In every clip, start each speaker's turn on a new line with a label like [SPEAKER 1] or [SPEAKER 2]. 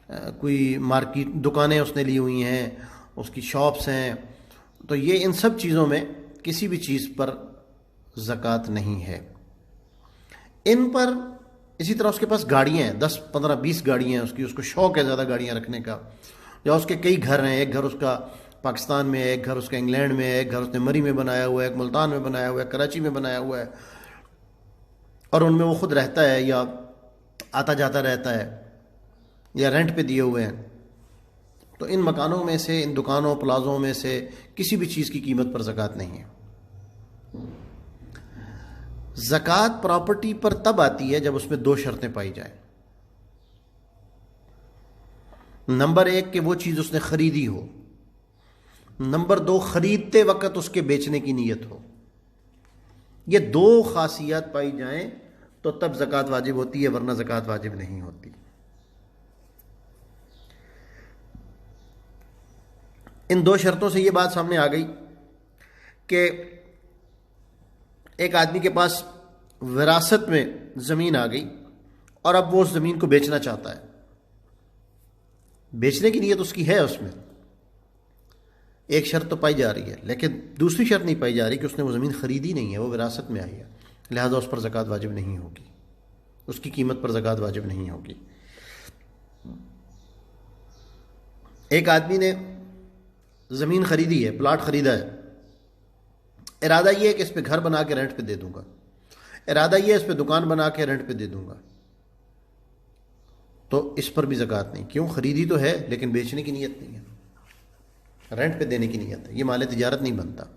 [SPEAKER 1] कोई मार्केट दुकानें उसने ली हुई हैं, उसकी शॉप्स हैं, तो ये इन सब चीज़ों में किसी भी चीज़ पर ज़कात नहीं है। इन पर इसी तरह उसके पास गाड़ियाँ हैं, 10 15 20 गाड़ियाँ हैं उसकी, उसको शौक़ है ज़्यादा गाड़ियाँ रखने का, या उसके कई घर हैं, एक घर उसका पाकिस्तान में है, एक घर उसका इंग्लैंड में है, एक घर उसने मरी में बनाया हुआ है, एक मुल्तान में बनाया हुआ है, कराची में बनाया हुआ है, और उनमें वो खुद रहता है या आता जाता रहता है या रेंट पे दिए हुए हैं। तो इन मकानों में से, इन दुकानों प्लाजों में से किसी भी चीज़ की कीमत पर ज़कात नहीं है। ज़कात प्रॉपर्टी पर तब आती है जब उसमें 2 शर्तें पाई जाए। नंबर 1 कि वो चीज़ उसने ख़रीदी हो, नंबर 2 ख़रीदते वक़्त उसके बेचने की नीयत हो। ये 2 खासियत पाई जाएं तो तब ज़कात वाजिब होती है, वरना ज़कात वाजिब नहीं होती। इन 2 शर्तों से ये बात सामने आ गई कि एक आदमी के पास विरासत में ज़मीन आ गई और अब वो उस ज़मीन को बेचना चाहता है। बेचने की नीयत उसकी है, उसमें एक शर्त तो पाई जा रही है, लेकिन दूसरी शर्त नहीं पाई जा रही कि उसने वो ज़मीन ख़रीदी नहीं है, वो विरासत में आई है, लिहाजा उस पर ज़कात वाजिब नहीं होगी, उसकी कीमत पर ज़कात वाजिब नहीं होगी। एक आदमी ने ज़मीन ख़रीदी है, प्लाट ख़रीदा है, इरादा ये है कि इस पर घर बना के रेंट पे दे दूंगा, इरादा ये है इस पर दुकान बना के रेंट पे दे दूंगा, तो इस पर भी ज़कात नहीं। क्यों? ख़रीदी तो है लेकिन बेचने की नीयत नहीं है, रेंट पे देने की नीयत है, ये माल तिजारत नहीं बनता।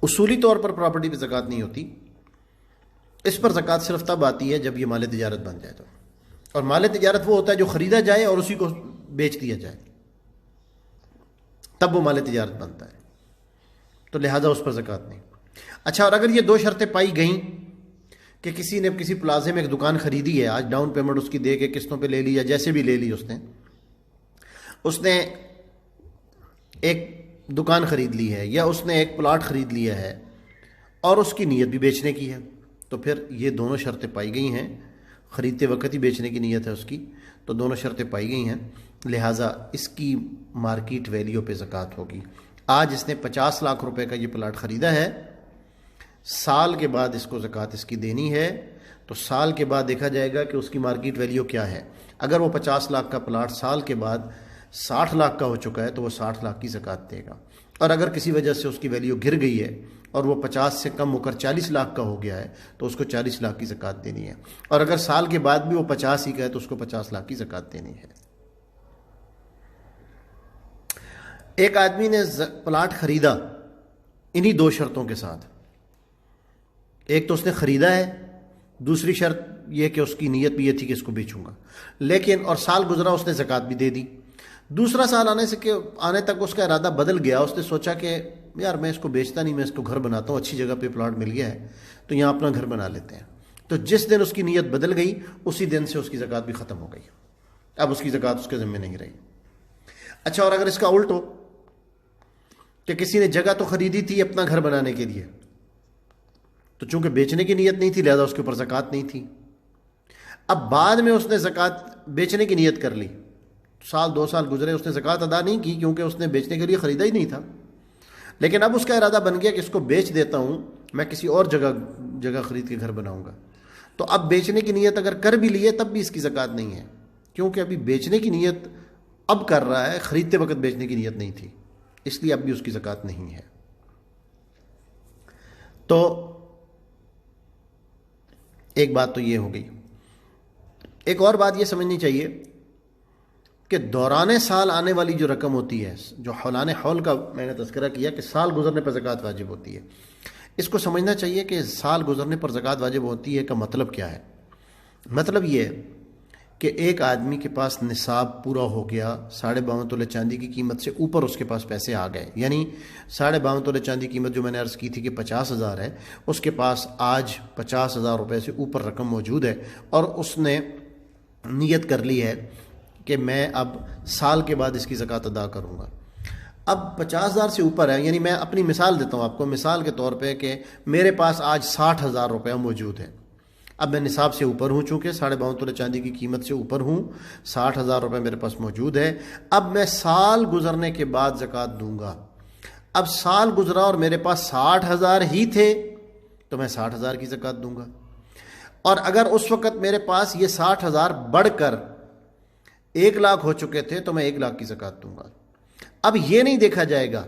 [SPEAKER 1] उसूली तौर पर प्रॉपर्टी पे ज़कात नहीं होती, इस पर ज़कात सिर्फ तब आती है जब ये माल तिजारत बन जाए तो। और माल तिजारत वो होता है जो ख़रीदा जाए और उसी को बेच दिया जाए, तब वो माल तिजारत बनता है, तो लिहाजा उस पर ज़कात नहीं। अच्छा, और अगर ये 2 शर्तें पाई गई कि किसी ने किसी प्लाजे में एक दुकान ख़रीदी है, आज डाउन पेमेंट उसकी दे के किस्तों पे ले ली या जैसे भी ले ली, उसने एक दुकान ख़रीद ली है या उसने एक प्लाट ख़रीद लिया है और उसकी नीयत भी बेचने की है, तो फिर ये दोनों शर्तें पाई गई हैं, ख़रीदते वक्त ही बेचने की नीयत है उसकी, तो दोनों शर्तें पाई गई हैं, लिहाजा इसकी मार्केट वैल्यू पे ज़कात होगी। आज इसने 50 लाख रुपए का ये प्लाट ख़रीदा है, साल के बाद इसको ज़कात इसकी देनी है, तो साल के बाद देखा जाएगा कि उसकी मार्केट वैल्यू क्या है। अगर वो 50 लाख का प्लाट साल के बाद 60 लाख का हो चुका है तो वो 60 लाख की ज़कात देगा, और अगर किसी वजह से उसकी वैल्यू गिर गई है और वो 50 से कम होकर 40 लाख का हो गया है तो उसको 40 लाख की ज़कात देनी है, और अगर साल के बाद भी वो 50 ही का है तो उसको 50 लाख की ज़कात देनी है। एक आदमी ने प्लाट ख़रीदा इन्हीं 2 शर्तों के साथ, एक तो उसने ख़रीदा है, दूसरी शर्त यह कि उसकी नीयत भी ये थी कि इसको बेचूंगा, लेकिन और साल गुजरा उसने ज़कात भी दे दी। दूसरा साल आने तक उसका इरादा बदल गया, उसने सोचा कि यार मैं इसको बेचता नहीं, मैं इसको घर बनाता हूँ, अच्छी जगह पे प्लाट मिल गया है तो यहाँ अपना घर बना लेते हैं। तो जिस दिन उसकी नीयत बदल गई उसी दिन से उसकी ज़कात भी ख़त्म हो गई, अब उसकी ज़कात उसके ज़िम्मे नहीं रही। अच्छा, और अगर इसका उल्ट हो कि किसी ने जगह तो ख़रीदी थी अपना घर बनाने के लिए, तो चूंकि बेचने की नीयत नहीं थी लिहाजा उसके ऊपर ज़कात नहीं थी। अब बाद में उसने ज़कात बेचने की नीयत कर ली, साल 2 साल गुजरे, उसने ज़कात अदा नहीं की क्योंकि उसने बेचने के लिए ख़रीदा ही नहीं था, लेकिन अब उसका इरादा बन गया कि इसको बेच देता हूँ, मैं किसी और जगह ख़रीद के घर बनाऊँगा। तो अब बेचने की नीयत अगर कर भी लिए तब भी इसकी ज़कात नहीं है, क्योंकि अभी बेचने की नीयत अब कर रहा है, ख़रीदते वक्त बेचने की नीयत नहीं थी, इसलिए अब भी उसकी ज़कात नहीं है। तो एक बात तो ये हो गई। एक और बात ये समझनी चाहिए कि दौरान साल आने वाली जो रकम होती है, जो हौलान हौल का मैंने तज़किरा किया कि साल गुजरने पर ज़कात वाजिब होती है, इसको समझना चाहिए कि साल गुजरने पर ज़कात वाजिब होती है का मतलब क्या है। मतलब ये है कि एक आदमी के पास निसाब पूरा हो गया, 52.5 तोले चांदी की कीमत से ऊपर उसके पास पैसे आ गए, यानी 52.5 तोले चांदी की कीमत जो मैंने अर्ज़ की थी कि 50,000 है, उसके पास आज 50,000 रुपये से ऊपर रकम मौजूद है और उसने नीयत कर ली है कि मैं अब साल के बाद इसकी ज़कात अदा करूँगा। अब 50,000 से ऊपर है, यानी मैं अपनी मिसाल देता हूँ आपको, मिसाल के तौर पे कि मेरे पास आज 60,000 रुपये मौजूद है। अब मैं निसाब से ऊपर हूँ, चूँकि 52.5 तोले चांदी की कीमत से ऊपर हूँ, 60,000 रुपये मेरे पास मौजूद है। अब मैं साल गुजरने के बाद ज़कात दूंगा। अब साल गुजरा और मेरे पास 60,000 ही थे तो मैं 60,000 की ज़कात दूंगा। और अगर उस वक़्त मेरे पास ये 60,000 बढ़कर 1 लाख हो चुके थे तो मैं 1 लाख की ज़कात दूंगा। अब ये नहीं देखा जाएगा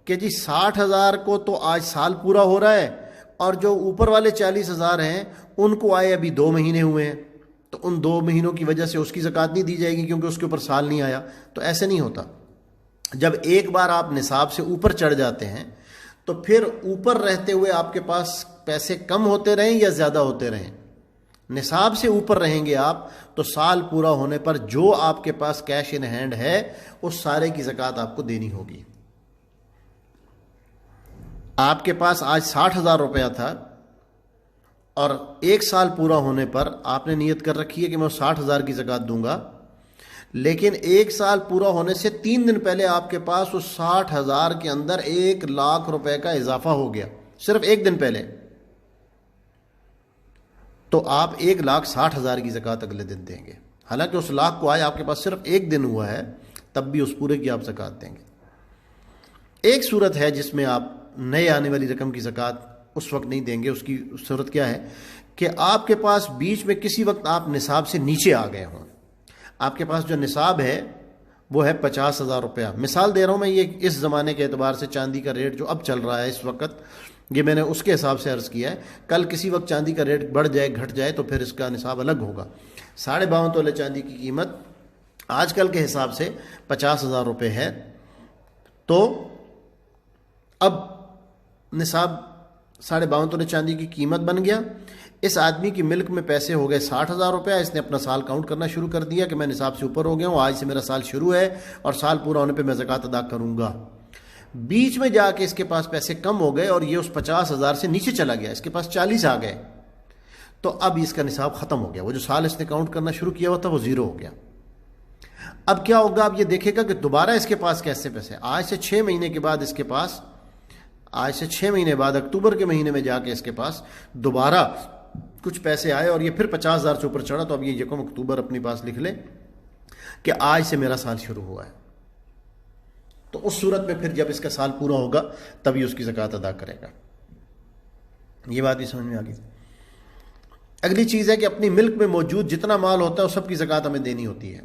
[SPEAKER 1] कि जी 60,000 को तो आज साल पूरा हो रहा है और जो ऊपर वाले 40,000 हैं उनको आए अभी 2 महीने हुए हैं, तो उन 2 महीनों की वजह से उसकी ज़कात नहीं दी जाएगी क्योंकि उसके ऊपर साल नहीं आया। तो ऐसे नहीं होता। जब एक बार आप निसाब से ऊपर चढ़ जाते हैं तो फिर ऊपर रहते हुए आपके पास पैसे कम होते रहें या ज़्यादा होते रहें, निसाब से ऊपर रहेंगे आप तो साल पूरा होने पर जो आपके पास कैश इन हैंड है उस सारे की ज़कात आपको देनी होगी। आपके पास आज 60,000 रुपया था और 1 साल पूरा होने पर आपने नियत कर रखी है कि मैं 60,000 की ज़कात दूंगा, लेकिन 1 साल पूरा होने से 3 दिन पहले आपके पास उस 60,000 के अंदर 1 लाख रुपए का इजाफा हो गया, सिर्फ 1 दिन पहले, तो आप 1,60,000 की ज़कात अगले दिन देंगे। हालांकि उस लाख को आए आपके पास सिर्फ 1 दिन हुआ है, तब भी उस पूरे की आप ज़कात देंगे। एक सूरत है जिसमें आप नए आने वाली रकम की ज़कात उस वक्त नहीं देंगे। उसकी सूरत क्या है कि आपके पास बीच में किसी वक्त आप निसाब से नीचे आ गए हों। आपके पास जो निसाब है वो है 50,000 रुपया। मिसाल दे रहा हूँ मैं, ये इस ज़माने के एतबार से चांदी का रेट जो अब चल रहा है इस वक्त, ये मैंने उसके हिसाब से अर्ज़ किया है। कल किसी वक्त चांदी का रेट बढ़ जाए घट जाए तो फिर इसका निसाब अलग होगा। 52.5 तोले चांदी की कीमत आजकल के हिसाब से 50,000 रुपये है। तो अब निसाब 52.5 तोले चांदी की कीमत बन गया। इस आदमी की मिल्क में पैसे हो गए 60,000 रुपया। इसने अपना साल काउंट करना शुरू कर दिया कि मैं निसाब से ऊपर हो गया हूँ, आज से मेरा साल शुरू है और साल पूरा होने पे मैं ज़कात अदा करूँगा। बीच में जाके इसके पास पैसे कम हो गए और ये उस 50,000 से नीचे चला गया, इसके पास 40 आ गए, तो अब इसका निसाब ख़त्म हो गया। वो जो साल इसने काउंट करना शुरू किया हुआ था वो 0 हो गया। अब क्या होगा, अब ये देखेगा कि दोबारा इसके पास कैसे पैसे, आज से 6 महीने के बाद इसके पास, आज से 6 महीने बाद अक्टूबर के महीने में जाके इसके पास दोबारा कुछ पैसे आए और ये फिर 50,000 से ऊपर चढ़ा। तो अब ये यकम अक्टूबर अपने पास लिख ले कि आज से मेरा साल शुरू हुआ है। तो उस सूरत में फिर जब इसका साल पूरा होगा तभी उसकी ज़कात अदा करेगा। ये बात भी समझ में आ गई। अगली चीज़ है कि अपनी मिल्क में मौजूद जितना माल होता है उस सब की ज़कात हमें देनी होती है।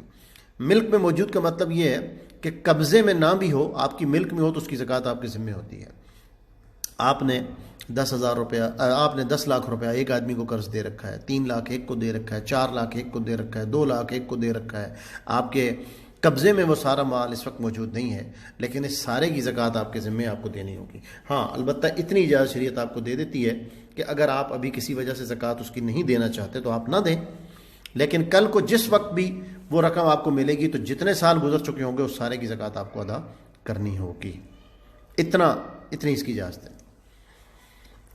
[SPEAKER 1] मिल्क में मौजूद का मतलब ये है कि कब्ज़े में ना भी हो, आपकी मिल्क में हो तो उसकी ज़कात आपके ज़िम्मे होती है। आपने 10,000 रुपया, आपने 10 लाख रुपया एक आदमी को कर्ज दे रखा है, 3 लाख एक को दे रखा है, 4 लाख एक को दे रखा है, 2 लाख एक को दे रखा है। आपके कब्ज़े में वो सारा माल इस वक्त मौजूद नहीं है, लेकिन इस सारे की ज़कात आपके ज़िम्मे आपको देनी होगी। हाँ, अलबत्ता इतनी इजाज़त शरीयत आपको दे देती है कि अगर आप अभी किसी वजह से ज़कात उसकी नहीं देना चाहते तो आप ना दें, लेकिन कल को जिस वक्त भी वो रकम आपको मिलेगी तो जितने साल गुजर चुके होंगे उस सारे की ज़कात आपको अदा करनी होगी। इतनी इसकी इजाज़त है।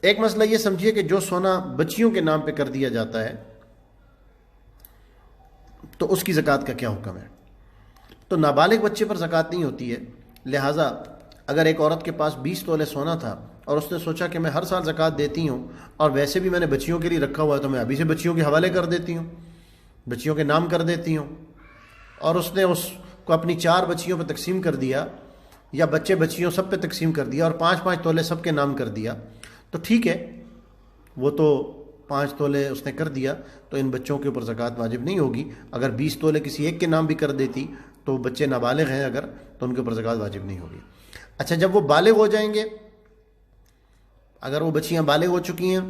[SPEAKER 1] एक मसला ये समझिए कि जो सोना बच्चियों के नाम पे कर दिया जाता है तो उसकी ज़कात का क्या हुक्म है। तो नाबालिग बच्चे पर ज़कात नहीं होती है। लिहाजा अगर एक औरत के पास 20 तोले सोना था और उसने सोचा कि मैं हर साल ज़कात देती हूँ और वैसे भी मैंने बच्चियों के लिए रखा हुआ है तो मैं अभी से बच्चियों के हवाले कर देती हूँ, बच्चियों के नाम कर देती हूँ, और उसने उसको अपनी 4 बच्चियों पर तकसीम कर दिया या बच्चे बच्चियों सब पे तकसीम कर दिया और 5-5 तोले सब के नाम कर दिया, तो ठीक है, वो तो 5 तोले उसने कर दिया तो इन बच्चों के ऊपर ज़कात वाजिब नहीं होगी। अगर 20 तोले किसी एक के नाम भी कर देती तो बच्चे नाबालिग हैं अगर, तो उनके ऊपर ज़कात वाजिब नहीं होगी। अच्छा, जब वो बालिग हो जाएंगे, अगर वो बच्चियाँ बालिग हो चुकी हैं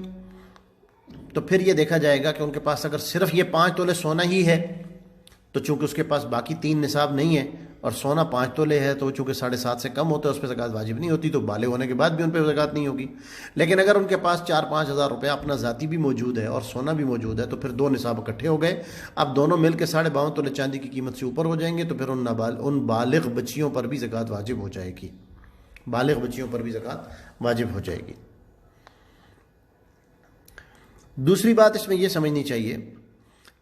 [SPEAKER 1] तो फिर ये देखा जाएगा कि उनके पास अगर सिर्फ ये 5 तोले सोना ही है तो चूंकि उसके पास बाकी 3 निसाब नहीं है और सोना 5 तोले है तो चूंकि 7.5 से कम होता है उस पर ज़कात वाजिब नहीं होती, तो बालिग होने के बाद भी उन पर ज़कात नहीं होगी। लेकिन अगर उनके पास 4-5 हज़ार रुपया अपना ज़ाती भी मौजूद है और सोना भी मौजूद है तो फिर 2 निसाब इकट्ठे हो गए। अब दोनों मिल के 52.5 तोले चांदी की कीमत से ऊपर हो जाएंगे तो फिर उन बालिग बच्चियों पर भी ज़कात वाजिब हो जाएगी, बालिग बच्चियों पर भी ज़कात वाजिब हो जाएगी। दूसरी बात इसमें यह समझनी चाहिए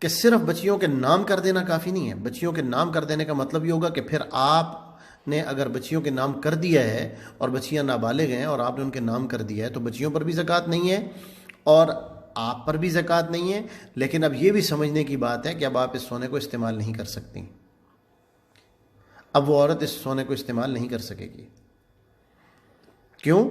[SPEAKER 1] कि सिर्फ बच्चियों के नाम कर देना काफ़ी नहीं है। बच्चियों के नाम कर देने का मतलब ये होगा कि फिर आपने अगर बच्चियों के नाम कर दिया है और बच्चियां नाबालिग हैं और आपने उनके नाम कर दिया है तो बच्चियों पर भी ज़कात नहीं है और आप पर भी ज़कात नहीं है, लेकिन अब ये भी समझने की बात है कि अब आप इस सोने को इस्तेमाल नहीं कर सकती। अब वो औरत इस सोने को इस्तेमाल नहीं कर सकेगी। क्यों?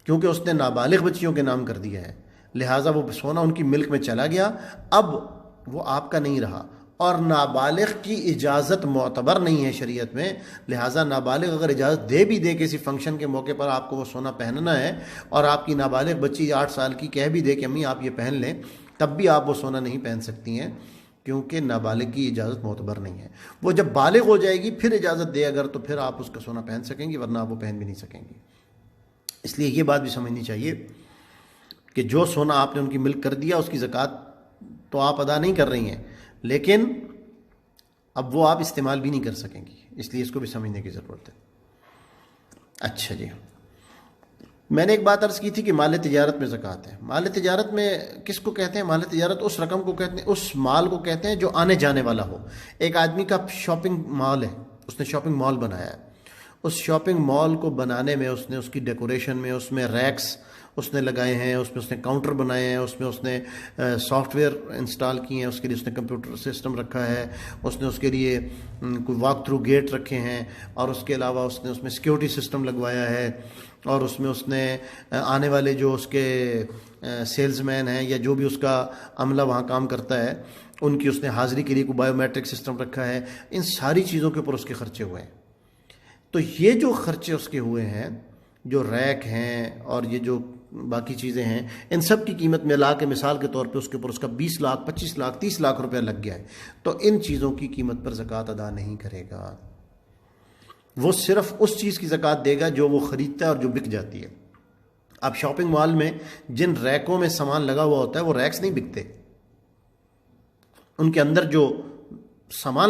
[SPEAKER 1] क्योंकि उसने नाबालिग बच्चियों के नाम कर दिया है, लिहाजा वो सोना उनकी मिल्क में चला गया, अब वो आपका नहीं रहा। और नाबालिग की इजाज़त मोतबर नहीं है शरीयत में, लिहाजा नाबालिग अगर इजाज़त दे भी दे किसी फंक्शन के मौके पर आपको वो सोना पहनना है, और आपकी नाबालिग बच्ची 8 साल की कह भी दे कि अम्मी आप ये पहन लें, तब भी आप वो सोना नहीं पहन सकती हैं, क्योंकि नाबालिग की इजाज़त मोतबर नहीं है। वो जब बालिग हो जाएगी फिर इजाज़त दे अगर, तो फिर आप उसका सोना पहन सकेंगी, वरना आप वो पहन भी नहीं सकेंगी। इसलिए ये बात भी समझनी चाहिए कि जो सोना आपने उनकी मिल्क कर दिया उसकी ज़कात तो आप अदा नहीं कर रही हैं, लेकिन अब वो आप इस्तेमाल भी नहीं कर सकेंगी, इसलिए इसको भी समझने की ज़रूरत है। अच्छा जी, मैंने एक बात अर्ज़ की थी कि माल तिजारत में ज़कात है। माल तिजारत में किसको कहते हैं? माल तिजारत उस रकम को कहते हैं, उस माल को कहते हैं जो आने जाने वाला हो। एक आदमी का शॉपिंग मॉल है, उसने शॉपिंग मॉल बनाया है, उस शॉपिंग मॉल को बनाने में उसने उसकी डेकोरेशन में उसमें रैक्स उसने लगाए हैं, उसमें उसने काउंटर बनाए हैं, उसमें उसने सॉफ्टवेयर इंस्टॉल किए हैं, उसके लिए उसने कंप्यूटर सिस्टम रखा है, उसने उसके लिए कोई वॉक थ्रू गेट रखे हैं, और उसके अलावा उसने उसमें सिक्योरिटी सिस्टम लगवाया है, और उसमें उसने आने वाले जो उसके सेल्समैन हैं या जो भी उसका अमला वहाँ काम करता है उनकी उसने हाज़िरी के लिए कोई बायोमेट्रिक सिस्टम रखा है। इन सारी चीज़ों के ऊपर उसके खर्चे हुए हैं। तो ये जो खर्चे उसके हुए हैं, जो रैक हैं और ये जो बाकी चीज़ें हैं, इन सब की कीमत मिला के मिसाल के तौर पे उसके ऊपर उसका 20 लाख 25 लाख 30 लाख रुपया लग गया है, तो इन चीज़ों की कीमत पर ज़कात अदा नहीं करेगा। वो सिर्फ उस चीज़ की ज़कात देगा जो वो ख़रीदता है और जो बिक जाती है। अब शॉपिंग मॉल में जिन रैकों में सामान लगा हुआ होता है वो रैक्स नहीं बिकते, उनके अंदर जो सामान